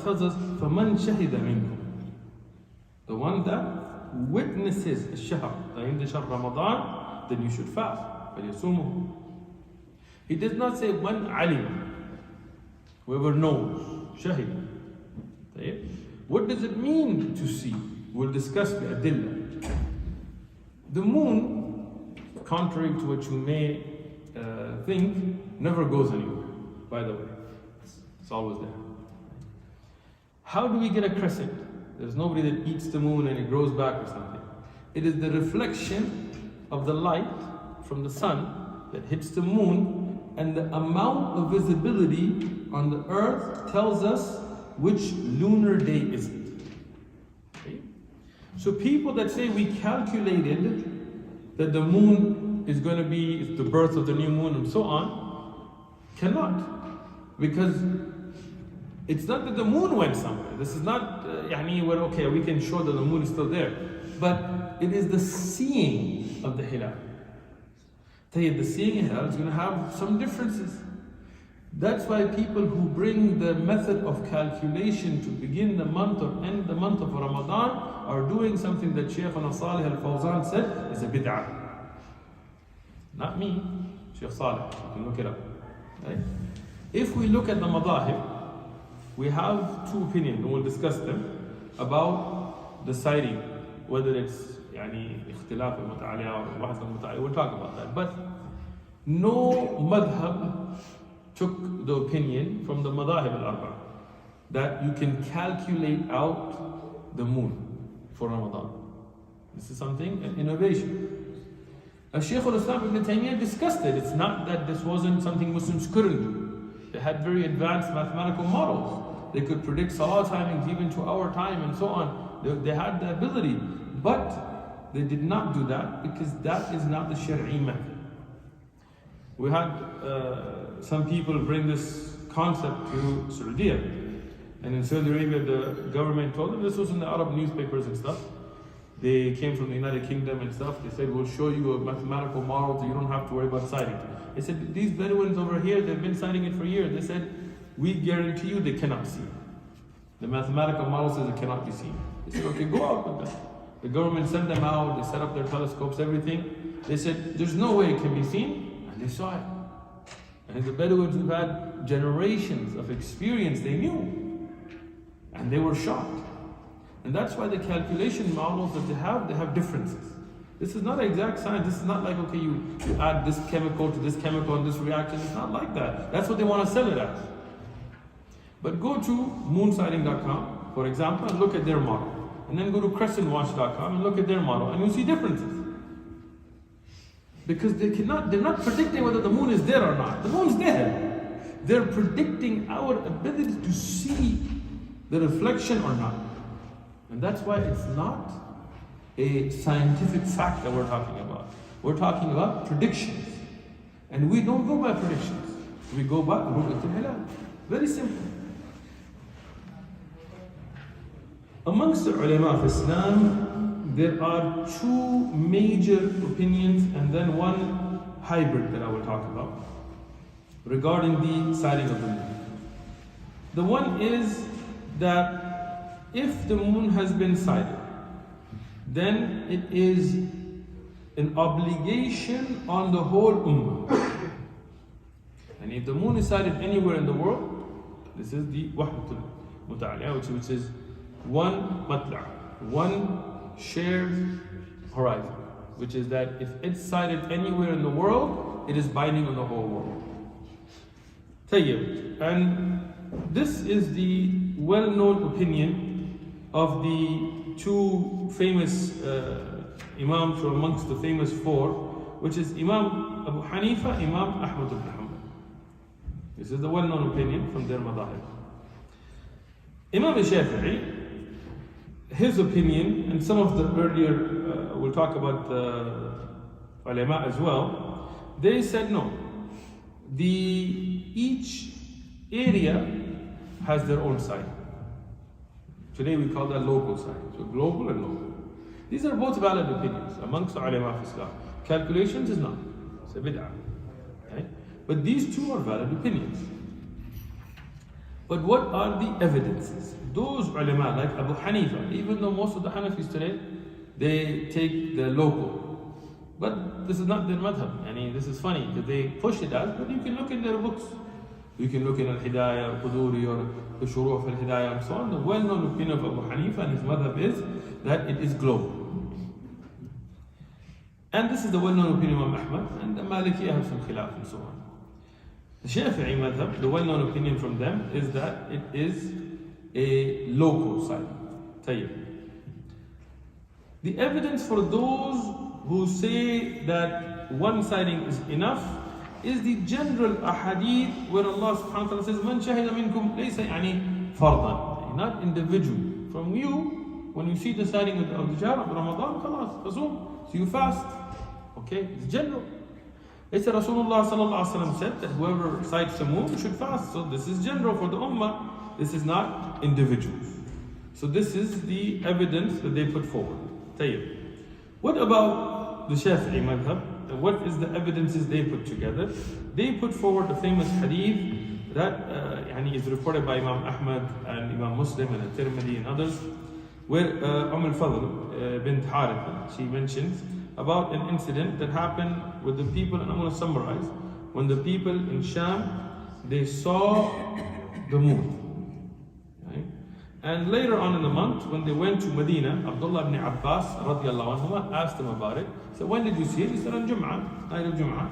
tells us, فَمَنْ شَهِدَ مِنْكُمْ, the one that witnesses الشهر, in the shahr Ramadan, then you should fast. فَلْيَصُومُهُ. He does not say مَنْ عَلِمَ, whoever knows, shahid. What does it mean to see? We'll discuss the adillah. The moon, contrary to what you may think, never goes anywhere, by the way. It's always there. How do we get a crescent? There's nobody that eats the moon and it grows back or something. It is the reflection of the light from the sun that hits the moon, and the amount of visibility on the earth tells us which lunar day is it. Okay? So people that say we calculated that the moon is going to be the birth of the new moon and so on, cannot. Because it's not that the moon went somewhere. This is not, where, okay, we can show that the moon is still there. But it is the seeing of the hilal. The seeing hilal is going to have some differences. That's why people who bring the method of calculation to begin the month or end the month of Ramadan are doing something that Shaykhuna Salih al-Fawzan said is a bid'ah. Not me, Shaykh Salih, you can look it up. Right? If we look at the madahib, we have two opinions, and we'll discuss them, about deciding whether it's ikhtilaf al-muta'aliya or wahd al-muta'aliya. We'll talk about that. But no madhab took the opinion from the madahib al-arba that you can calculate out the moon for Ramadan. This is something, an innovation. Shaykh al-Islam ibn Taymiyyah discussed it. It's not that this wasn't something Muslims couldn't do. They had very advanced mathematical models. They could predict salah timings even to our time and so on. They had the ability. But they did not do that because that is not the Shari'i method. We had some people bring this concept to Saudi Arabia. And in Saudi Arabia, the government told them, this was in the Arab newspapers and stuff. They came from the United Kingdom and stuff. They said, we'll show you a mathematical model so you don't have to worry about citing. They said, these Bedouins over here, they've been citing it for years. They said, we guarantee you they cannot see. The mathematical model says it cannot be seen. They said, okay, go out with that. The government sent them out, they set up their telescopes, everything. They said, there's no way it can be seen, and they saw it. And the Bedouins who had generations of experience, they knew. And they were shocked. And that's why the calculation models that they have differences. This is not exact science. This is not like, okay, you add this chemical to this chemical and this reaction. It's not like that. That's what they want to sell it as. But go to moonsighting.com, for example, and look at their model. And then go to crescentwatch.com and look at their model, and you'll see differences. Because they're not predicting whether the moon is there or not. The moon's there. They're predicting our ability to see the reflection or not. And that's why it's not a scientific fact that we're talking about. We're talking about predictions. And we don't go by predictions. We go by Ru'yat al-Hilal. Very simple. Amongst the ulama of Islam, there are two major opinions and then one hybrid that I will talk about regarding the sighting of the moon. The one is that if the moon has been sighted, then it is an obligation on the whole ummah. And if the moon is sighted anywhere in the world, this is the wahdatul muta'aliya, which is one matla', one shared horizon, which is that if it's sighted anywhere in the world, it is binding on the whole world. Tayyib. And this is the well-known opinion of the two famous imams from amongst the famous four, which is Imam Abu Hanifa, Imam Ahmad ibn Hanbal. This is the well-known opinion from their madahib. Imam Shafi'i, his opinion, and some of the earlier, we'll talk about the ulama as well, they said no. Each area has their own sign. Today we call that local sign. So global and local. These are both valid opinions amongst the ulama of Islam. Calculations is not. It's a bid'ah. Okay? But these two are valid opinions. But what are the evidences? Those ulama, like Abu Hanifa, even though most of the Hanafis today, they take the local. But this is not their madhab. I mean, this is funny because they push it out, but you can look in their books. You can look in Al-Hidayah, Al-Quduri, or the Shuruh of Al-Hidayah, and so on. The well-known opinion of Abu Hanifa and his madhab is that it is global. And this is the well-known opinion of Ahmad, and the Maliki have some khilaf and so on. The Shafi'i madhab, the well-known opinion from them is that it is a local sighting. Tayyib. The evidence for those who say that one sighting is enough is the general ahadith where Allah subhanahu wa ta'ala says, Man shahida minkum laysa yani fardan, not individual. From you, when you see the sighting of the Shahr of Ramadan, khalas, fasum, so you fast. Okay, it's general. It's Rasulullah sallallahu alaihi wasallam said that whoever sights the moon should fast. So this is general for the ummah. This is not individuals. So this is the evidence that they put forward. Tayyib. What about the Shafi'i madhab? What is the evidences they put together? They put forward a famous hadith that is reported by Imam Ahmad and Imam Muslim and At-Tirmidhi and others, where Al-Fadl bint Haritha, she mentions about an incident that happened with the people, and I'm going to summarize. When the people in Sham, they saw the moon. Right? And later on in the month, when they went to Medina, Abdullah ibn Abbas radiallahu anhu asked them about it. He said, when did you see it? He said, on Jum'ah, night of Jum'ah.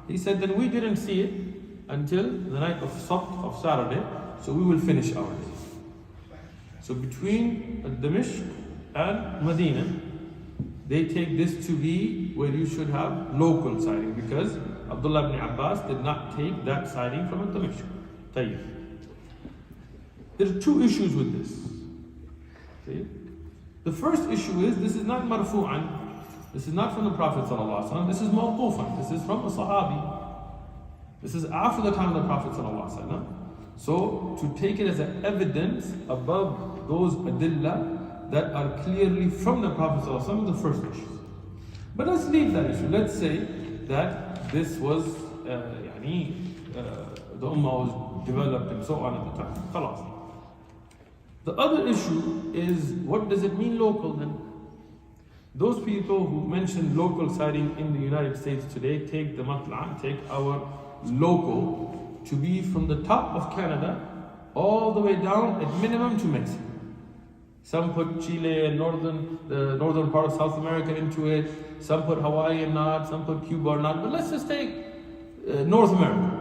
He said, then we didn't see it until the night of Sabt, of Saturday, so we will finish our day. So between Dimashq and Medina, they take this to be where you should have local sighting, because Abdullah ibn Abbas did not take that sighting from Dimashq. Tayyib. There are two issues with this. Okay? The first issue is, this is not marfu'an, this is not from the Prophet ﷺ, this is mawqufan, this is from a Sahabi. This is after the time of the Prophet ﷺ. So to take it as an evidence above those adillah that are clearly from the Prophet ﷺ is the first issue. But let's leave that issue. Let's say that this was, the ummah was developed and so on at the time. Khalas. The other issue is, what does it mean local then? Those people who mention local sighting in the United States today take the matla', take our local to be from the top of Canada all the way down at minimum to Mexico. Some put Chile and the northern part of South America into it. Some put Hawaii and not. Some put Cuba or not. But let's just take North America.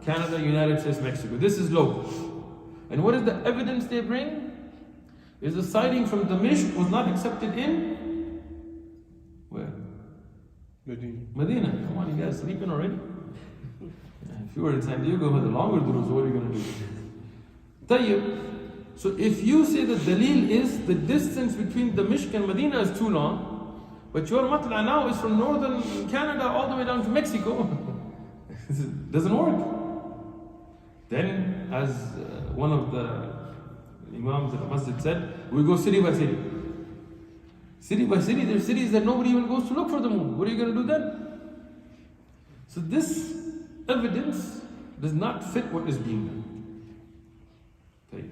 Canada, United States, Mexico. This is local. And what is the evidence they bring? Is the sighting from Dimashq was not accepted in where? Medina. Come on, you guys sleeping already? If you were in San Diego with a longer durus, what are you going to do? Tayyib. So if you say the dalil is the distance between Dimashq and Medina is too long, but your matla now is from northern Canada all the way down to Mexico, it doesn't work. Then, as one of the Imams at the masjid said, we go city by city. City by city, there are cities that nobody even goes to look for the moon. What are you going to do then? So this evidence does not fit what is being done. Okay.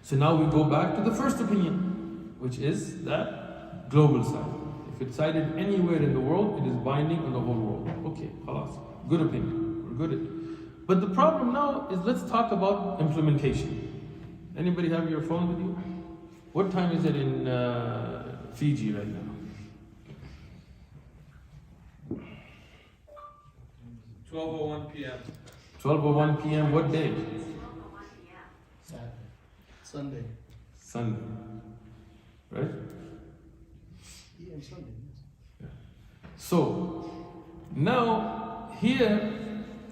So now we go back to the first opinion, which is that global sighting. If it's sighted anywhere in the world, it is binding on the whole world. Okay, khalas. Good opinion. We're good at it. But the problem now is, let's talk about implementation. Anybody have your phone with you? What time is it in Fiji right now? 12:01 p.m. 12:01 p.m. What day? Sunday. Sunday. Right? Yeah, Sunday. Yeah. So, now here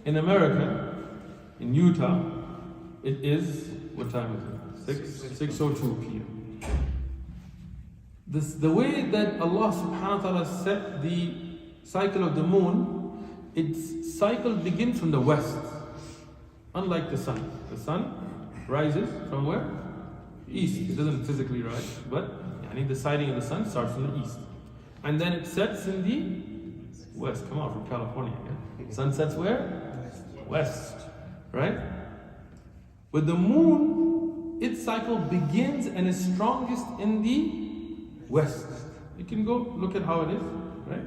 in America, in Utah, it is, what time is it? 6:02 p.m. The way that Allah subhanahu wa ta'ala set the cycle of the moon, its cycle begins from the west. Unlike the sun. The sun rises from where? East. It doesn't physically rise, but the sighting of the sun starts from the east. And then it sets in the west. Come on, from California. Yeah? Sun sets where? West. Right? But the moon, its cycle begins and is strongest in the west. You can go look at how it is, right?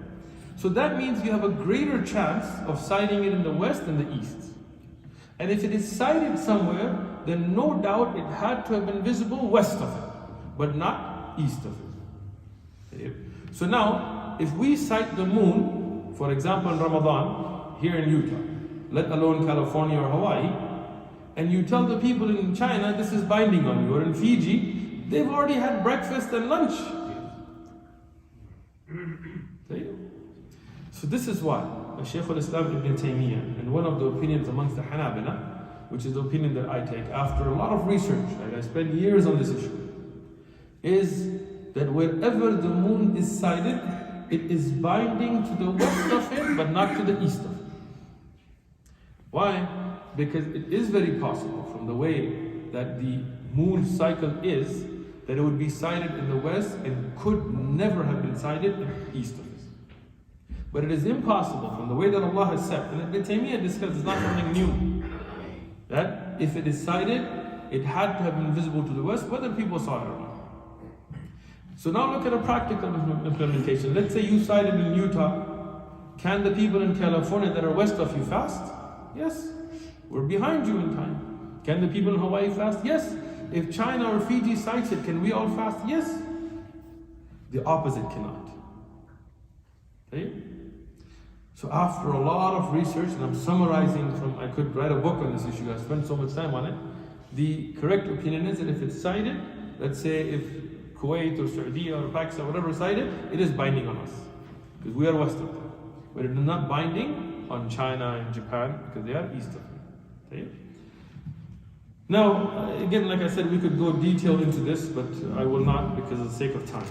So that means you have a greater chance of sighting it in the west than the east. And if it is sighted somewhere, then no doubt it had to have been visible west of it, but not east of it. So now, if we sight the moon, for example in Ramadan, here in Utah, let alone California or Hawaii, and you tell the people in China this is binding on you, or in Fiji, they've already had breakfast and lunch. So this is why Shaykh al-Islam Ibn Taymiyyah, and one of the opinions amongst the Hanabila, which is the opinion that I take after a lot of research, like I spent years on this issue, is that wherever the moon is sighted, it is binding to the west of it, but not to the east of it. Why? Because it is very possible, from the way that the moon cycle is, that it would be sighted in the west and could never have been sighted in the east of it. But it is impossible, from the way that Allah has set, and Ibn Taymiyyah discussed, it's not something new, that if it is sighted, it had to have been visible to the west, whether people saw it or not. So now look at a practical implementation. Let's say you sighted in Utah. Can the people in California that are west of you fast? Yes. We're behind you in time. Can the people in Hawaii fast? Yes. If China or Fiji sights it, can we all fast? Yes. The opposite cannot. Okay? So after a lot of research, and I'm summarizing I could write a book on this issue, I spent so much time on it. The correct opinion is that if it's sighted, let's say if Kuwait or Saudi or Pakistan, whatever sighted, it is binding on us. Because we are west of them. But it is not binding on China and Japan, because they are east of them. Okay? Now, again, like I said, we could go detailed into this, but I will not because of the sake of time.